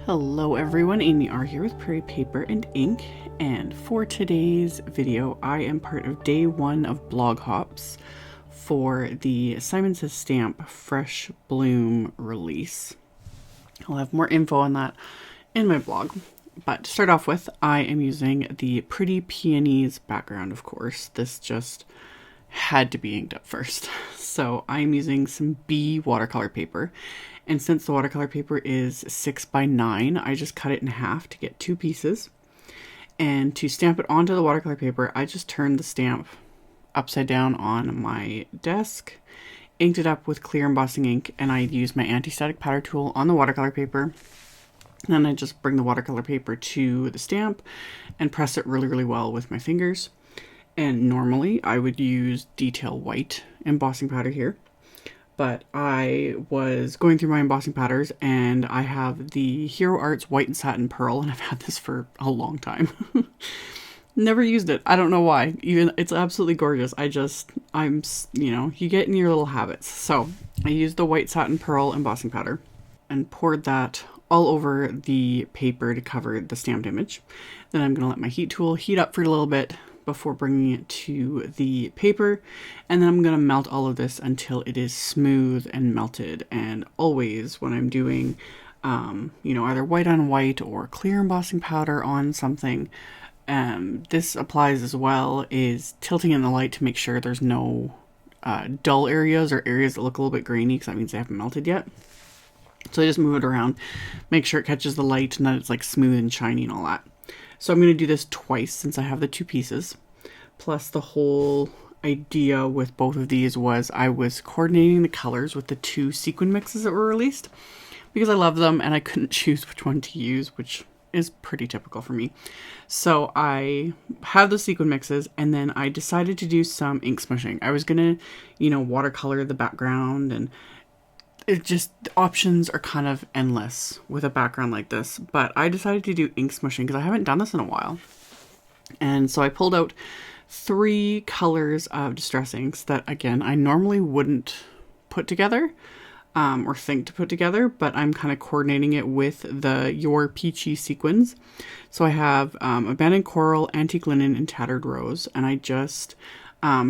Hello everyone, AmyR here with Prairie Paper and Ink, and for today's video I am part of day 1 of blog hops for the Simon Says Stamp Fresh Bloom release. I'll have more info on that in my blog, but to start off with, I am using the pretty Peonies background, of course. This just had to be inked up first. So I'm using some B watercolor paper. And since the watercolor paper is 6 by 9, I just cut it in half to get 2 pieces. And to stamp it onto the watercolor paper, I just turned the stamp upside down on my desk, inked it up with clear embossing ink, and I used my anti-static powder tool on the watercolor paper. And then I just bring the watercolor paper to the stamp and press it really well with my fingers. And normally I would use detail white embossing powder here. But I was going through my embossing powders and I have the Hero Arts White and Satin Pearl, and I've had this for a long time. Never used it. I don't know why. Even it's absolutely gorgeous. You get in your little habits. So I used the White Satin Pearl embossing powder and poured that all over the paper to cover the stamped image. Then I'm going to let my heat tool heat up for a little bit before bringing it to the paper, and then I'm going to melt all of this until it is smooth and melted. And always when I'm doing either white on white or clear embossing powder on something, this applies as well, is tilting in the light to make sure there's no dull areas or areas that look a little bit grainy, because that means they haven't melted yet. So I just move it around, make sure it catches the light and that it's like smooth and shiny and all that. So I'm going to do this twice since I have the 2 pieces. Plus the whole idea with both of these was I was coordinating the colors with the 2 sequin mixes that were released because I love them and I couldn't choose which one to use, which is pretty typical for me. So I have the sequin mixes, and then I decided to do some ink smooshing. I was going to, watercolor the background, and the options are kind of endless with a background like this, but I decided to do ink smooshing because I haven't done this in a while. And so I pulled out 3 colors of distress inks that, again, I normally wouldn't put together or think to put together, but I'm kind of coordinating it with the Your Peachy Sequins. So I have Abandoned Coral, Antique Linen, and Tattered Rose, and I just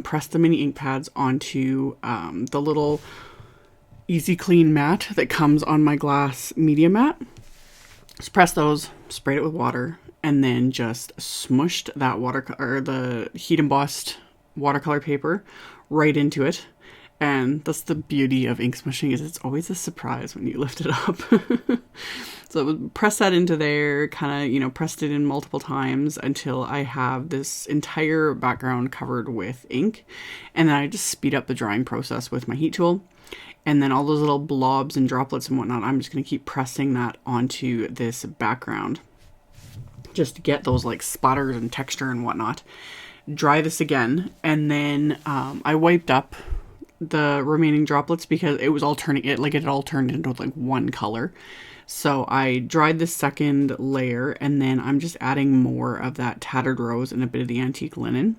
pressed the mini ink pads onto the little Easy Clean mat that comes on my glass media mat. Just press those, sprayed it with water, and then just smushed that the heat embossed watercolor paper right into it. And that's the beauty of ink smushing, is it's always a surprise when you lift it up. So press that into there, kind of, pressed it in multiple times until I have this entire background covered with ink. And then I just speed up the drying process with my heat tool. And then all those little blobs and droplets and whatnot, I'm just going to keep pressing that onto this background just to get those like splatters and texture and whatnot. Dry this again, and then I wiped up the remaining droplets because it was all it had all turned into like one color. So I dried the second layer, and then I'm just adding more of that Tattered Rose and a bit of the Antique Linen.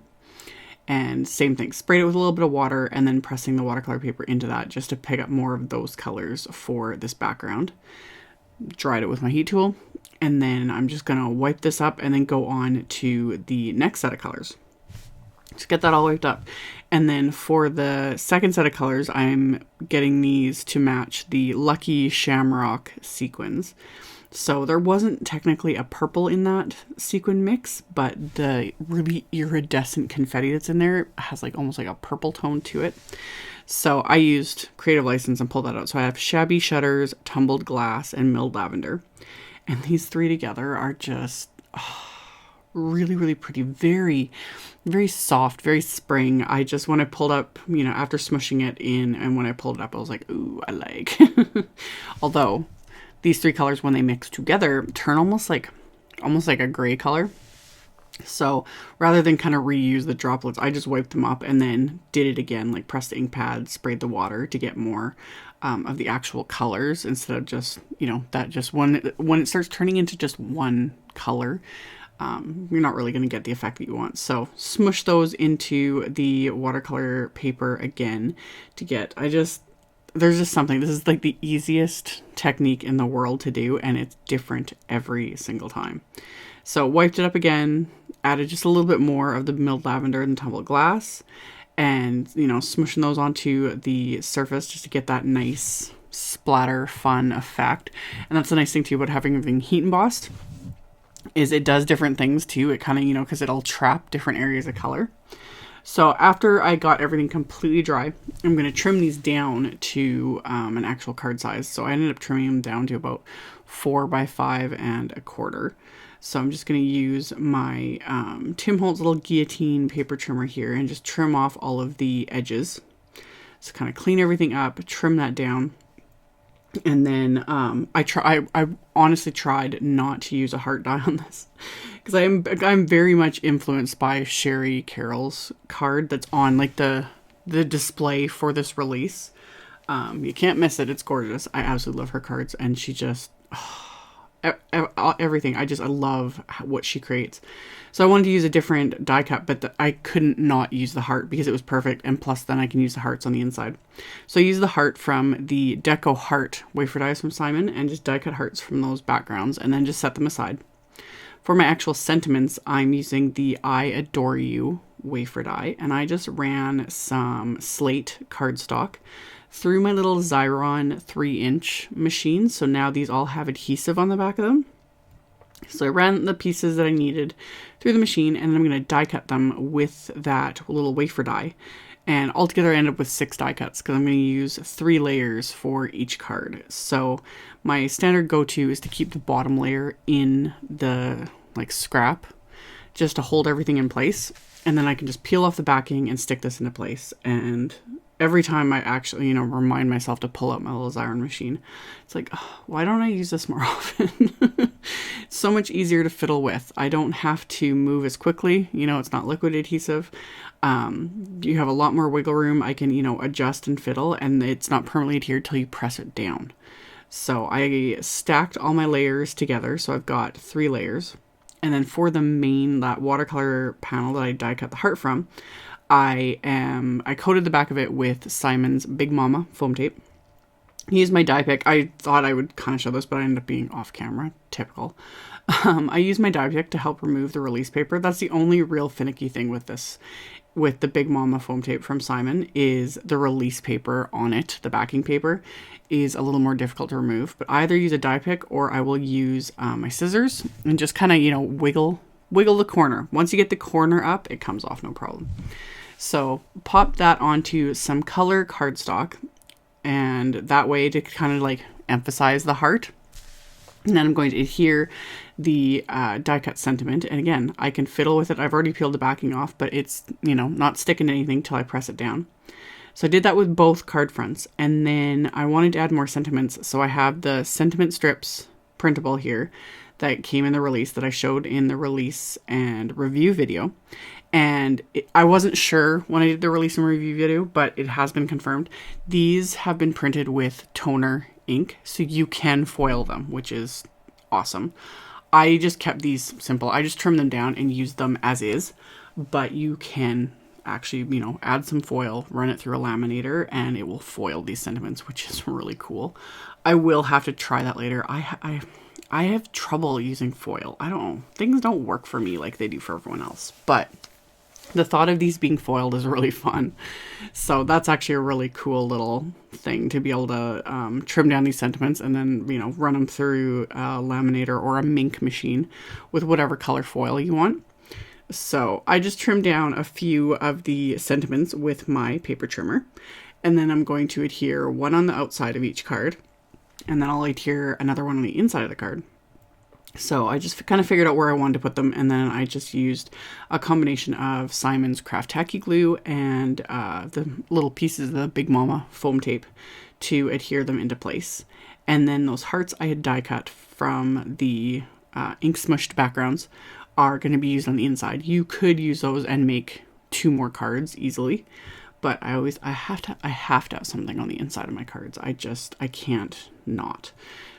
And same thing, sprayed it with a little bit of water and then pressing the watercolor paper into that just to pick up more of those colors for this background. Dried it with my heat tool, and then I'm just going to wipe this up and then go on to the next set of colors. Just get that all wiped up. And then for the second set of colors, I'm getting these to match the Lucky Shamrock sequins. So there wasn't technically a purple in that sequin mix, but the really iridescent confetti that's in there has like almost like a purple tone to it. So I used Creative License and pulled that out. So I have Shabby Shutters, Tumbled Glass, and Milled Lavender. And these 3 together are just really pretty. Very, very soft, very spring. When I pulled up, after smushing it in, and when I pulled it up, I was like, ooh, I like. Although these 3 colors, when they mix together, turn almost like a gray color. So rather than kind of reuse the droplets, I just wiped them up and then did it again, like pressed the ink pad, sprayed the water to get more of the actual colors instead of just, when it starts turning into just one color, you're not really going to get the effect that you want. So smush those into the watercolor paper again to get, there's just something, this is like the easiest technique in the world to do, and it's different every single time. So wiped it up again, added just a little bit more of the milled lavender and tumbled glass, and, you know, smooshing those onto the surface just to get that nice splatter fun effect. And that's the nice thing too about having everything heat embossed, is it does different things too. It kind of, you know, because it'll trap different areas of color. So after I got everything completely dry, I'm going to trim these down to an actual card size. So I ended up trimming them down to about 4 by 5 1/4. So I'm just going to use my Tim Holtz little guillotine paper trimmer here and just trim off all of the edges. So kind of clean everything up, trim that down. And then I honestly tried not to use a heart die on this, because I'm very much influenced by Sherry Carroll's card that's on like the display for this release. You can't miss it. It's gorgeous. I absolutely love her cards, and she just everything. I love what she creates. So I wanted to use a different die cut, but I couldn't not use the heart because it was perfect. And plus then I can use the hearts on the inside. So I used the heart from the DECO heart wafer dies from Simon, and just die cut hearts from those backgrounds and then just set them aside. For my actual sentiments, I'm using the I Adore You wafer die, and I just ran some slate cardstock through my little Xyron 3-inch machine. So now these all have adhesive on the back of them. So I ran the pieces that I needed through the machine, and then I'm going to die cut them with that little wafer die. And altogether I end up with 6 die cuts, because I'm going to use 3 layers for each card. So my standard go-to is to keep the bottom layer in the like scrap, just to hold everything in place. And then I can just peel off the backing and stick this into place. And every time I actually, you know, remind myself to pull out my little Xyron machine, it's like, oh, why don't I use this more often? It's so much easier to fiddle with. I don't have to move as quickly. You know, it's not liquid adhesive. You have a lot more wiggle room. I can, you know, adjust and fiddle, and it's not permanently adhered till you press it down. So I stacked all my layers together. So I've got 3 layers. And then for the main, that watercolor panel that I die cut the heart from, I coated the back of it with Simon's Big Mama foam tape. I used my die pick. I thought I would kind of show this, but I ended up being off camera. Typical. I used my die pick to help remove the release paper. That's the only real finicky thing with this, with the Big Mama foam tape from Simon, is the release paper on it. The backing paper is a little more difficult to remove, but I either use a die pick or I will use my scissors and just kind of, you know, wiggle the corner. Once you get the corner up, it comes off no problem. So pop that onto some color cardstock, and that way to kind of like emphasize the heart. And then I'm going to adhere the die cut sentiment. And again, I can fiddle with it. I've already peeled the backing off, but it's, you know, not sticking to anything till I press it down. So I did that with both card fronts. And then I wanted to add more sentiments. So I have the sentiment strips printable here that came in the release that I showed in the release and review video. And I wasn't sure when I did the release and review video, but it has been confirmed. These have been printed with toner ink, so you can foil them, which is awesome. I just kept these simple. I just trimmed them down and used them as is, but you can actually, you know, add some foil, run it through a laminator, and it will foil these sentiments, which is really cool. I will have to try that later. I have trouble using foil. I don't know. Things don't work for me like they do for everyone else, but the thought of these being foiled is really fun. So that's actually a really cool little thing to be able to trim down these sentiments and then, you know, run them through a laminator or a mink machine with whatever color foil you want. So I just trimmed down a few of the sentiments with my paper trimmer, and then I'm going to adhere one on the outside of each card, and then I'll adhere another one on the inside of the card. So I just kind of figured out where I wanted to put them, and then I just used a combination of Simon's Kraft tacky glue and the little pieces of the Big Mama foam tape to adhere them into place. And then those hearts I had die cut from the ink smushed backgrounds are going to be used on the inside. You could use those and make 2 more cards easily, but I have to have something on the inside of my cards. I can't not.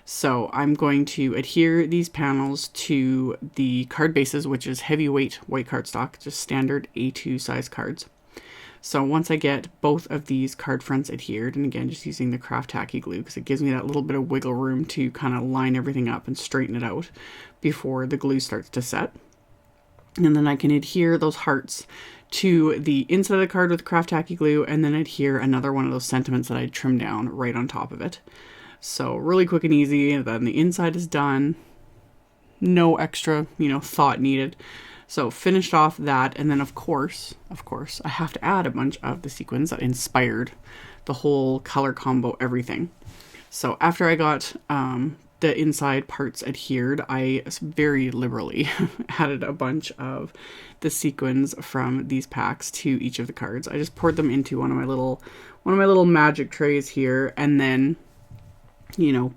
So I'm going to adhere these panels to the card bases, which is heavyweight white cardstock, just standard A2 size cards. So once I get both of these card fronts adhered, and again, just using the kraft tacky glue because it gives me that little bit of wiggle room to kind of line everything up and straighten it out before the glue starts to set. And then I can adhere those hearts to the inside of the card with kraft tacky glue, and then adhere another one of those sentiments that I trimmed down right on top of it. So really quick and easy, and then the inside is done. No extra, thought needed. So finished off that, and then of course, I have to add a bunch of the sequins that inspired the whole color combo, everything. So after I got the inside parts adhered, I very liberally added a bunch of the sequins from these packs to each of the cards. I just poured them into one of my little magic trays here, and then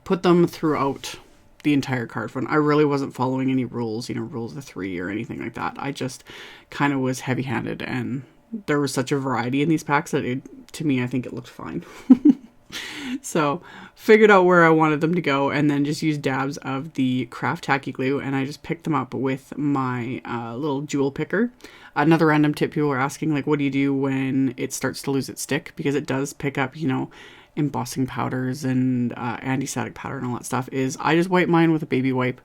put them throughout the entire card front. I really wasn't following any rules, rules of three or anything like that. I just kind of was heavy-handed, and there was such a variety in these packs that to me, I think it looked fine. So figured out where I wanted them to go, and then just used dabs of the kraft tacky glue, and I just picked them up with my little jewel picker. Another random tip people were asking, like, what do you do when it starts to lose its stick? Because it does pick up, embossing powders and anti-static powder and all that stuff, is I just wipe mine with a baby wipe,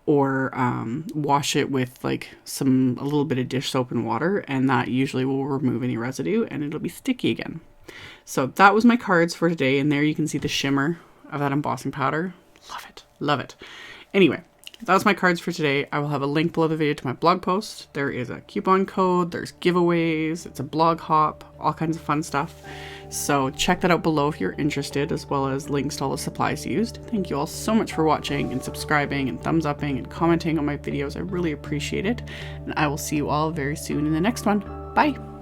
or wash it with like a little bit of dish soap and water, and that usually will remove any residue and it'll be sticky again. So that was my cards for today, and there you can see the shimmer of that embossing powder. Love it, love it. Anyway, that was my cards for today. I will have a link below the video to my blog post. There is a coupon code, there's giveaways, it's a blog hop, all kinds of fun stuff. So check that out below if you're interested, as well as links to all the supplies used. Thank you all so much for watching and subscribing and thumbs upping and commenting on my videos. I really appreciate it. And I will see you all very soon in the next one. Bye!